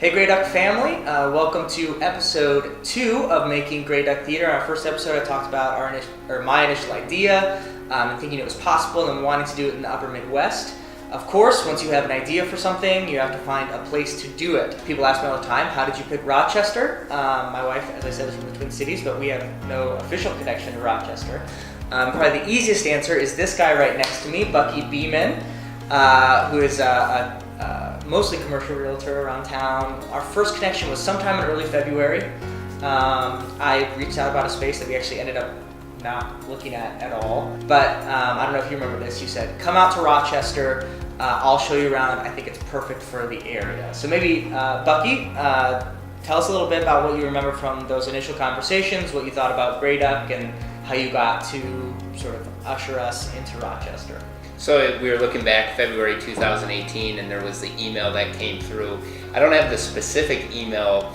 Hey Gray Duck family, welcome to episode 2 of Making Gray Duck Theater. Our first episode I talked about my initial idea and thinking it was possible and wanting to do it in the upper Midwest. Of course, once you have an idea for something, you have to find a place to do it. People ask me all the time, how did you pick Rochester? My wife, as I said, is from the Twin Cities, but we have no official connection to Rochester. Probably the easiest answer is this guy right next to me, Bucky Beeman, who is a mostly commercial realtor around town. Our first connection was sometime in early February. I reached out about a space that we actually ended up not looking at all. But I don't know if you remember this. You said, come out to Rochester. I'll show you around. I think it's perfect for the area. So maybe, Bucky, tell us a little bit about what you remember from those initial conversations, what you thought about Gray Duck, and how you got to sort of usher us into Rochester. So we were looking back February 2018 and there was the email that came through. I don't have the specific email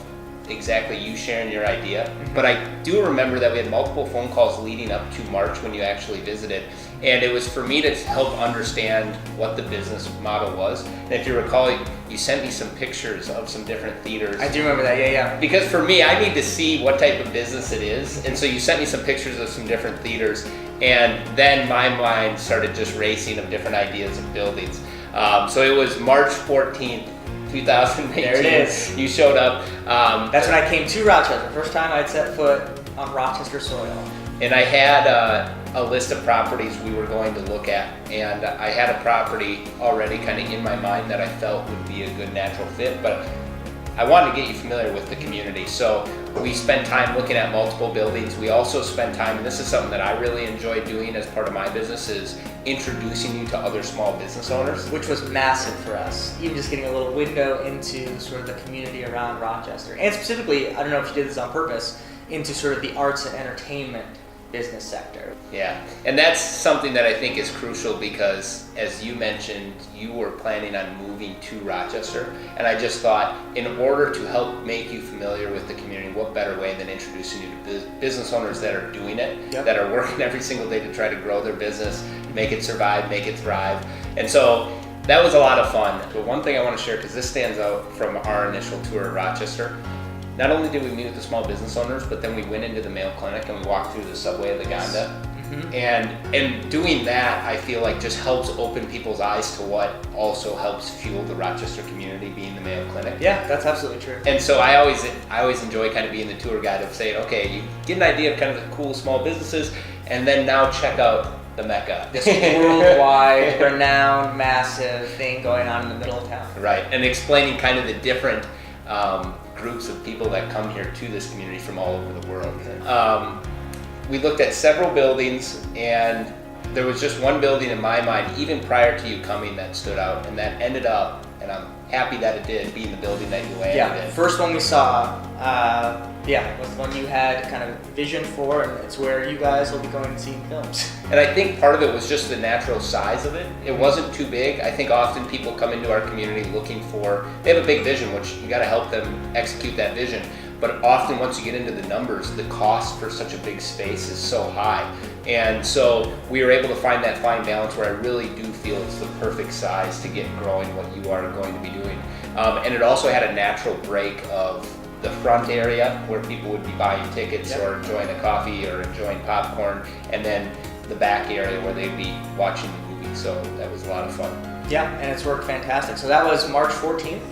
exactly you sharing your idea, but I do remember that we had multiple phone calls leading up to March when you actually visited. And it was for me to help understand what the business model was. And if you recall, you sent me some pictures of some different theaters. I do remember that, yeah. Because for me, I need to see what type of business it is. And so you sent me some pictures of some different theaters. And then my mind started just racing of different ideas of buildings. So it was March 14th, 2018. There it is. You showed up. That's when I came to Rochester. First time I'd set foot on Rochester soil. And I had a list of properties we were going to look at. And I had a property already kind of in my mind that I felt would be a good natural fit. But I wanted to get you familiar with the community. So we spent time looking at multiple buildings. We also spent time, and this is something that I really enjoy doing as part of my business, is introducing you to other small business owners. Which was massive for us. Even just getting a little window into sort of the community around Rochester. And specifically, I don't know if you did this on purpose, into sort of the arts and entertainment business sector. Yeah, and that's something that I think is crucial because, as you mentioned, you were planning on moving to Rochester, and I just thought, in order to help make you familiar with the community, what better way than introducing you to business owners that are doing it, that are working every single day to try to grow their business, make it survive, make it thrive. And so that was a lot of fun. But one thing I want to share, because this stands out from our initial tour of Rochester, not only did we meet with the small business owners, but then we went into the Mayo Clinic and we walked through the subway of the Ganda. Mm-hmm. And doing that, I feel like just helps open people's eyes to what also helps fuel the Rochester community, being the Mayo Clinic. Yeah, that's absolutely true. And so I always enjoy kind of being the tour guide of saying, okay, you get an idea of kind of the cool small businesses, and then now check out the Mecca. This worldwide, renowned, massive thing going on in the middle of town. Right, and explaining kind of the different groups of people that come here to this community from all over the world. We looked at several buildings, and there was just one building in my mind, even prior to you coming, that stood out, and that ended up, and I'm happy that it did, being the building that you landed in. First one we saw, was the one you had kind of vision for, and it's where you guys will be going and seeing films. And I think part of it was just the natural size of it. It wasn't too big. I think often people come into our community looking for, they have a big vision, which you got to help them execute that vision. But often once you get into the numbers, the cost for such a big space is so high. And so we were able to find that fine balance where I really do feel it's the perfect size to get growing what you are going to be doing. And it also had a natural break of the front area where people would be buying tickets or enjoying a coffee or enjoying popcorn, and then the back area where they'd be watching the movie. So that was a lot of fun. Yeah, and it's worked fantastic. So that was March 14th.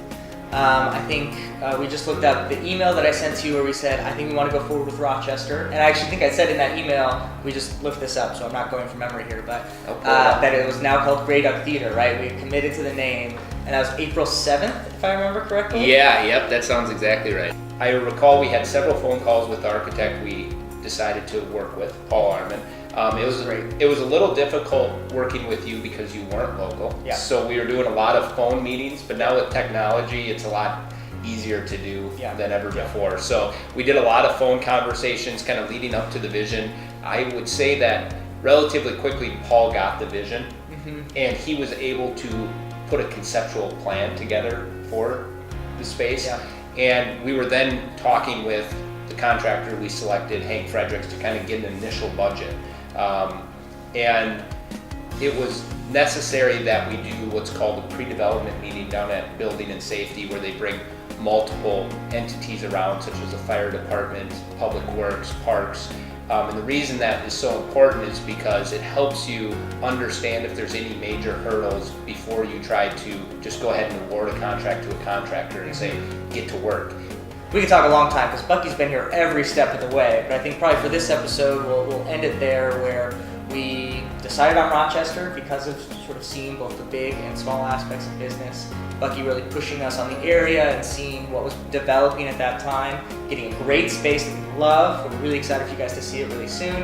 I think we just looked up the email that I sent to you where we said, I think we want to go forward with Rochester. And I actually think I said in that email, we just looked this up, so I'm not going from memory here, but that it was now called Gray Duck Theater, right? We committed to the name, and that was April 7th, if I remember correctly? Yep, that sounds exactly right. I recall we had several phone calls with the architect we decided to work with, Paul Arman. It was a little difficult working with you because you weren't local. Yeah. So we were doing a lot of phone meetings, but now with technology, it's a lot easier to do than ever before. So we did a lot of phone conversations kind of leading up to the vision. I would say that relatively quickly, Paul got the vision, and he was able to put a conceptual plan together for the space. Yeah. And we were then talking with the contractor we selected, Hank Fredericks, to kind of get an initial budget. And it was necessary that we do what's called a pre-development meeting down at Building and Safety, where they bring multiple entities around, such as the fire department, public works, parks. And the reason that is so important is because it helps you understand if there's any major hurdles before you try to just go ahead and award a contract to a contractor and say, get to work. We could talk a long time because Bucky's been here every step of the way, but I think probably for this episode we'll end it there, where we decided on Rochester because of sort of seeing both the big and small aspects of business. Bucky really pushing us on the area and seeing what was developing at that time, getting a great space that we love. We're really excited for you guys to see it really soon.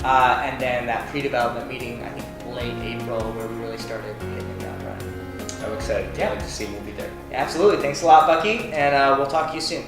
And then that pre-development meeting, I think late April, where we really started hitting the ground running. I'm excited. Can't wait to see you. We'll be there. Absolutely. Thanks a lot, Bucky, and we'll talk to you soon.